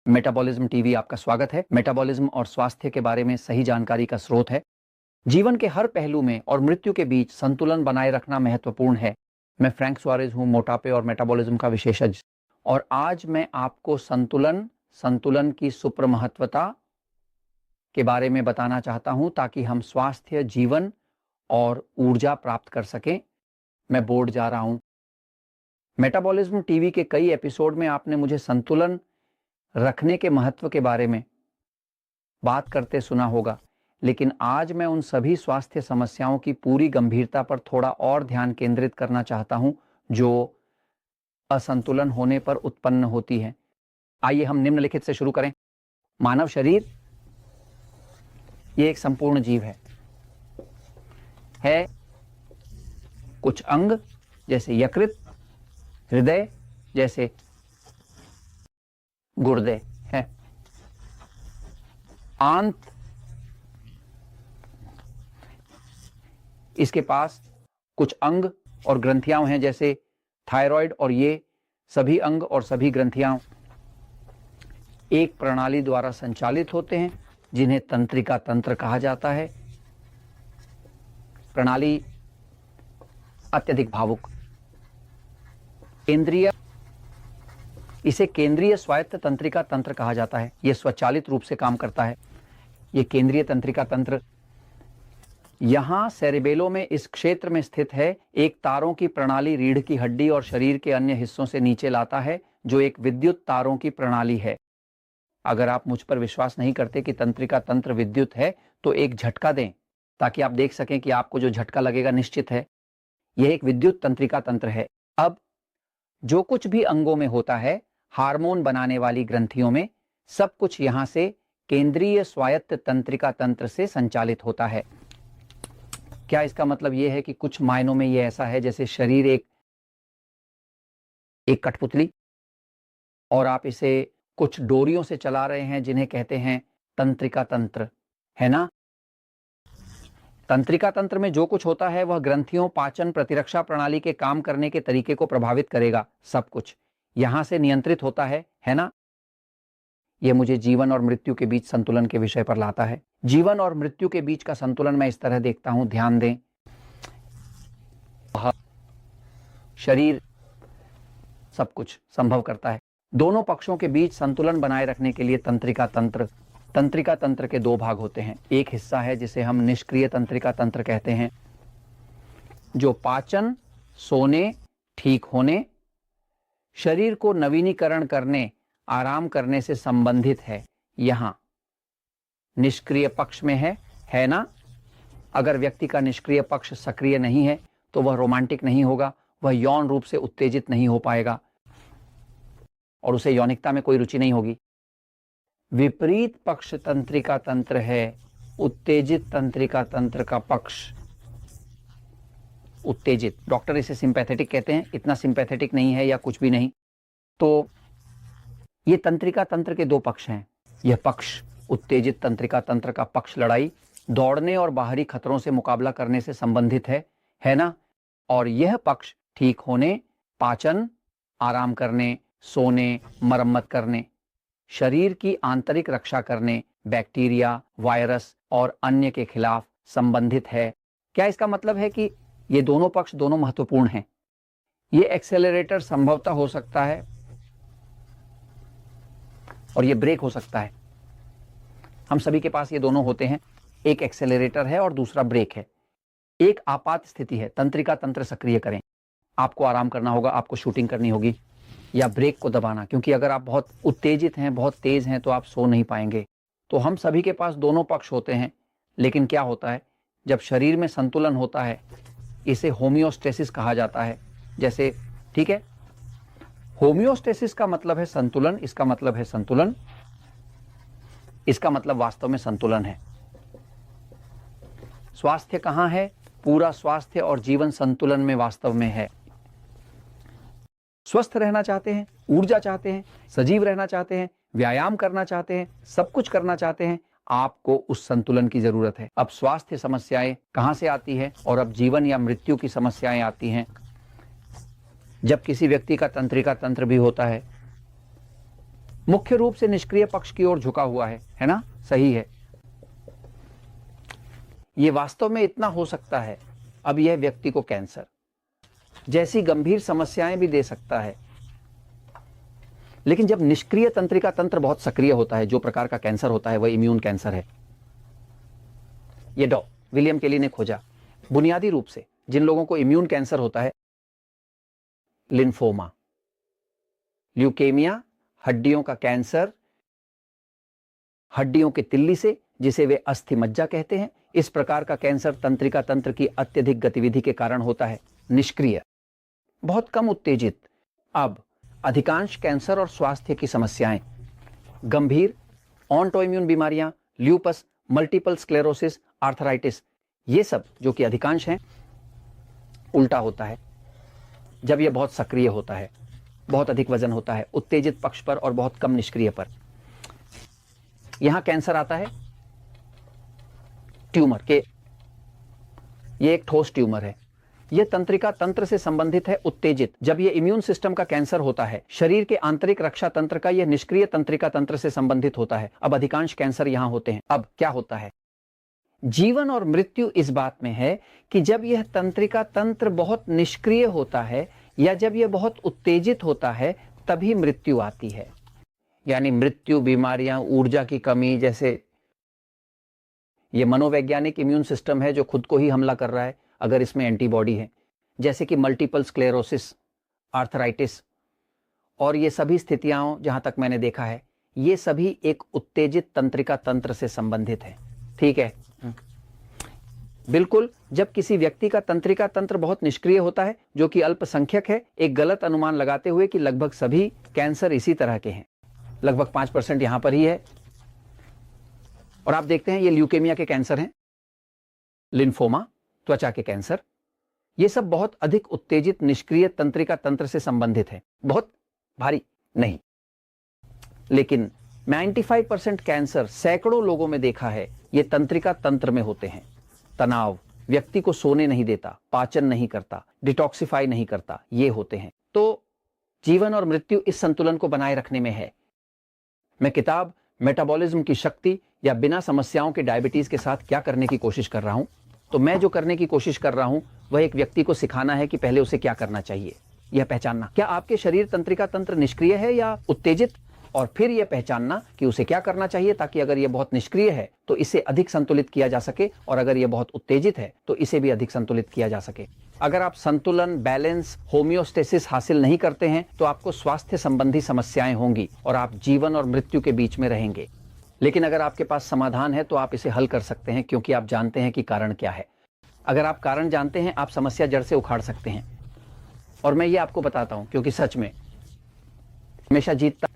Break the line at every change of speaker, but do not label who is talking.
Metabolism TV आपका स्वागत है। मेटाबॉलिज्म और स्वास्थ्य के बारे में सही जानकारी का स्रोत है। जीवन के हर पहलू में और मृत्यु के बीच संतुलन बनाए रखना महत्वपूर्ण है। मैं फ्रैंक सुआरेज हूँ, मोटापे और मेटाबॉलिज्म का विशेषज्ञ, और आज मैं आपको संतुलन की सुप्रमहत्वता के बारे में बताना चाहता हूँ ताकि हम स्वास्थ्य, जीवन और ऊर्जा प्राप्त कर सकें। मैं बोर्ड जा रहा हूँ। मेटाबॉलिज्म टीवी के कई एपिसोड में आपने मुझे संतुलन रखने के महत्व के बारे में बात करते सुना होगा, लेकिन आज मैं उन सभी स्वास्थ्य समस्याओं की पूरी गंभीरता पर थोड़ा और ध्यान केंद्रित करना चाहता हूं जो असंतुलन होने पर उत्पन्न होती है। आइए हम निम्नलिखित से शुरू करें। मानव शरीर ये एक संपूर्ण जीव है। कुछ अंग जैसे यकृत, हृदय जैसे गुर्दे है, आंत, इसके पास कुछ अंग और ग्रंथियां हैं जैसे थायराइड, और ये सभी अंग और सभी ग्रंथियां एक प्रणाली द्वारा संचालित होते हैं जिन्हें तंत्रिका तंत्र कहा जाता है। प्रणाली अत्यधिक भावुक, इसे केंद्रीय स्वायत्त तंत्रिका तंत्र कहा जाता है। यह स्वचालित रूप से काम करता है। यह केंद्रीय तंत्रिका तंत्र यहां सेरेबेलो में इस क्षेत्र में स्थित है। एक तारों की प्रणाली रीढ़ की हड्डी और शरीर के अन्य हिस्सों से नीचे लाता है, जो एक विद्युत तारों की प्रणाली है। अगर आप मुझ पर विश्वास नहीं करते कि तंत्रिका तंत्र विद्युत है तो एक झटका दें ताकि आप देख सकें कि आपको जो झटका लगेगा निश्चित है। यह एक विद्युत तंत्रिका तंत्र है। अब जो कुछ भी अंगों में होता है, हार्मोन बनाने वाली ग्रंथियों में, सब कुछ यहां से केंद्रीय स्वायत्त तंत्रिका तंत्र से संचालित होता है। क्या इसका मतलब यह है कि कुछ मायनों में यह ऐसा है जैसे शरीर एक कठपुतली और आप इसे कुछ डोरियों से चला रहे हैं जिन्हें कहते हैं तंत्रिका तंत्र, है ना? तंत्रिका तंत्र में जो कुछ होता है वह ग्रंथियों, पाचन, प्रतिरक्षा प्रणाली के काम करने के तरीके को प्रभावित करेगा। सब कुछ यहां से नियंत्रित होता है ना? यह मुझे जीवन और मृत्यु के बीच संतुलन के विषय पर लाता है। जीवन और मृत्यु के बीच का संतुलन मैं इस तरह देखता हूं, ध्यान दें। शरीर सब कुछ संभव करता है। दोनों पक्षों के बीच संतुलन बनाए रखने के लिए तंत्रिका तंत्र के दो भाग होते हैं। एक हिस्सा है जिसे हम निष्क्रिय तंत्रिका तंत्र कहते हैं, जो पाचन, सोने, ठीक होने, शरीर को नवीनीकरण करने, आराम करने से संबंधित है। यहां निष्क्रिय पक्ष में है ना? अगर व्यक्ति का निष्क्रिय पक्ष सक्रिय नहीं है तो वह रोमांटिक नहीं होगा, वह यौन रूप से उत्तेजित नहीं हो पाएगा और उसे यौनिकता में कोई रुचि नहीं होगी। विपरीत पक्ष तंत्रिका तंत्र है, उत्तेजित तंत्रिका तंत्र का पक्ष। उत्तेजित, डॉक्टर इसे सिंपैथेटिक कहते हैं, इतना सिंपैथेटिक नहीं है या कुछ भी नहीं। तो ये तंत्रिका तंत्र के दो पक्ष हैं। यह पक्ष, उत्तेजित तंत्रिका तंत्र का पक्ष, लड़ाई, दौड़ने और बाहरी खतरों से मुकाबला करने से संबंधित है ना? और यह पक्ष ठीक होने, पाचन, आराम करने, सोने, मरम्मत करने, शरीर की आंतरिक रक्षा करने, बैक्टीरिया, वायरस और अन्य के खिलाफ संबंधित है। क्या इसका मतलब है कि ये दोनों पक्ष दोनों महत्वपूर्ण हैं? ये एक्सेलरेटर संभवतः हो सकता है और ये ब्रेक हो सकता है। हम सभी के पास ये दोनों होते हैं। एक एक्सेलरेटर है और दूसरा ब्रेक है। एक आपात स्थिति है, तंत्रिका तंत्र सक्रिय करें, आपको आराम करना होगा, आपको शूटिंग करनी होगी, या ब्रेक को दबाना, क्योंकि अगर आप बहुत उत्तेजित हैं, बहुत तेज हैं तो आप सो नहीं पाएंगे। तो हम सभी के पास दोनों पक्ष होते हैं। लेकिन क्या होता है जब शरीर में संतुलन होता है? इसे होमियोस्टेसिस कहा जाता है। जैसे, ठीक है, होमियोस्टेसिस का मतलब है संतुलन, इसका मतलब है संतुलन, इसका मतलब वास्तव में संतुलन है। स्वास्थ्य कहां है? पूरा स्वास्थ्य और जीवन संतुलन में वास्तव में है। स्वस्थ रहना चाहते हैं, ऊर्जा चाहते हैं, सजीव रहना चाहते हैं, व्यायाम करना चाहते हैं, सब कुछ करना चाहते हैं, आपको उस संतुलन की जरूरत है। अब स्वास्थ्य समस्याएं कहां से आती है और अब जीवन या मृत्यु की समस्याएं आती हैं जब किसी व्यक्ति का तंत्रिका तंत्र भी होता है मुख्य रूप से निष्क्रिय पक्ष की ओर झुका हुआ है ना? सही है। ये वास्तव में इतना हो सकता है, अब यह व्यक्ति को कैंसर जैसी गंभीर समस्याएं भी दे सकता है। लेकिन जब निष्क्रिय तंत्रिका तंत्र बहुत सक्रिय होता है, जो प्रकार का कैंसर होता है वह इम्यून कैंसर है। ये विलियम केली ने खोजा। बुनियादी रूप से जिन लोगों को इम्यून कैंसर होता है, लिम्फोमा, ल्यूकेमिया, हड्डियों का कैंसर, हड्डियों के तिल्ली से, जिसे वे अस्थि मज्जा कहते हैं, इस प्रकार का कैंसर तंत्रिका तंत्र की अत्यधिक गतिविधि के कारण होता है। निष्क्रिय, बहुत कम उत्तेजित। अब अधिकांश कैंसर और स्वास्थ्य की समस्याएं, गंभीर ऑटोइम्यून बीमारियां, ल्यूपस, मल्टीपल स्क्लेरोसिस, आर्थराइटिस, ये सब जो कि अधिकांश हैं, उल्टा होता है जब यह बहुत सक्रिय होता है, बहुत अधिक वजन होता है उत्तेजित पक्ष पर और बहुत कम निष्क्रिय पर। यहां कैंसर आता है ट्यूमर के, यह एक ठोस ट्यूमर है। यह तंत्रिका तंत्र से संबंधित है, उत्तेजित। जब यह इम्यून सिस्टम का कैंसर होता है, शरीर के आंतरिक रक्षा तंत्र का, यह निष्क्रिय तंत्रिका तंत्र से संबंधित होता है। अब अधिकांश कैंसर यहां होते हैं। अब क्या होता है? जीवन और मृत्यु इस बात में है कि जब यह तंत्रिका तंत्र बहुत निष्क्रिय होता है या जब यह बहुत उत्तेजित होता है, तभी मृत्यु आती है। यानी मृत्यु, बीमारियां, ऊर्जा की कमी, जैसे यह मनोवैज्ञानिक इम्यून सिस्टम है जो खुद को ही हमला कर रहा है अगर इसमें एंटीबॉडी है, जैसे कि मल्टीपल स्क्लेरोसिस, आर्थराइटिस, और ये सभी स्थितियां, जहां तक मैंने देखा है, ये सभी एक उत्तेजित तंत्रिका तंत्र से संबंधित है। ठीक है, बिल्कुल। जब किसी व्यक्ति का तंत्रिका तंत्र बहुत निष्क्रिय होता है, जो कि अल्पसंख्यक है, एक गलत अनुमान लगाते हुए कि लगभग सभी कैंसर इसी तरह के हैं, लगभग 5% यहां पर ही है। और आप देखते हैं ये ल्यूकेमिया के कैंसर हैं, लिम्फोमा, त्वचा के कैंसर, ये सब बहुत अधिक उत्तेजित निष्क्रिय तंत्रिका तंत्र से संबंधित है, बहुत भारी नहीं। लेकिन 95% कैंसर सैकड़ों लोगों में देखा है, ये तंत्रिका तंत्र में होते हैं। तनाव व्यक्ति को सोने नहीं देता, पाचन नहीं करता, डिटॉक्सिफाई नहीं करता, ये होते हैं। तो जीवन और मृत्यु इस संतुलन को बनाए रखने में है। मैं किताब मेटाबॉलिज्म की शक्ति या बिना समस्याओं के डायबिटीज के साथ क्या करने की कोशिश कर रहा हूं, तो मैं जो करने की कोशिश कर रहा हूं वह एक व्यक्ति को सिखाना है कि पहले उसे क्या करना चाहिए, यह पहचानना क्या आपके शरीर तंत्रिका तंत्र निष्क्रिय है या उत्तेजित, और फिर यह पहचानना कि उसे क्या करना चाहिए ताकि अगर यह बहुत निष्क्रिय है तो इसे अधिक संतुलित किया जा सके, और अगर यह बहुत उत्तेजित है तो इसे भी अधिक संतुलित किया जा सके। अगर आप संतुलन, बैलेंस, होम्योस्टेसिस हासिल नहीं करते हैं तो आपको स्वास्थ्य संबंधी समस्याएं होंगी और आप जीवन और मृत्यु के बीच में रहेंगे। लेकिन अगर आपके पास समाधान है तो आप इसे हल कर सकते हैं, क्योंकि आप जानते हैं कि कारण क्या है। अगर आप कारण जानते हैं, आप समस्या जड़ से उखाड़ सकते हैं। और मैं ये आपको बताता हूं क्योंकि सच में हमेशा जीतता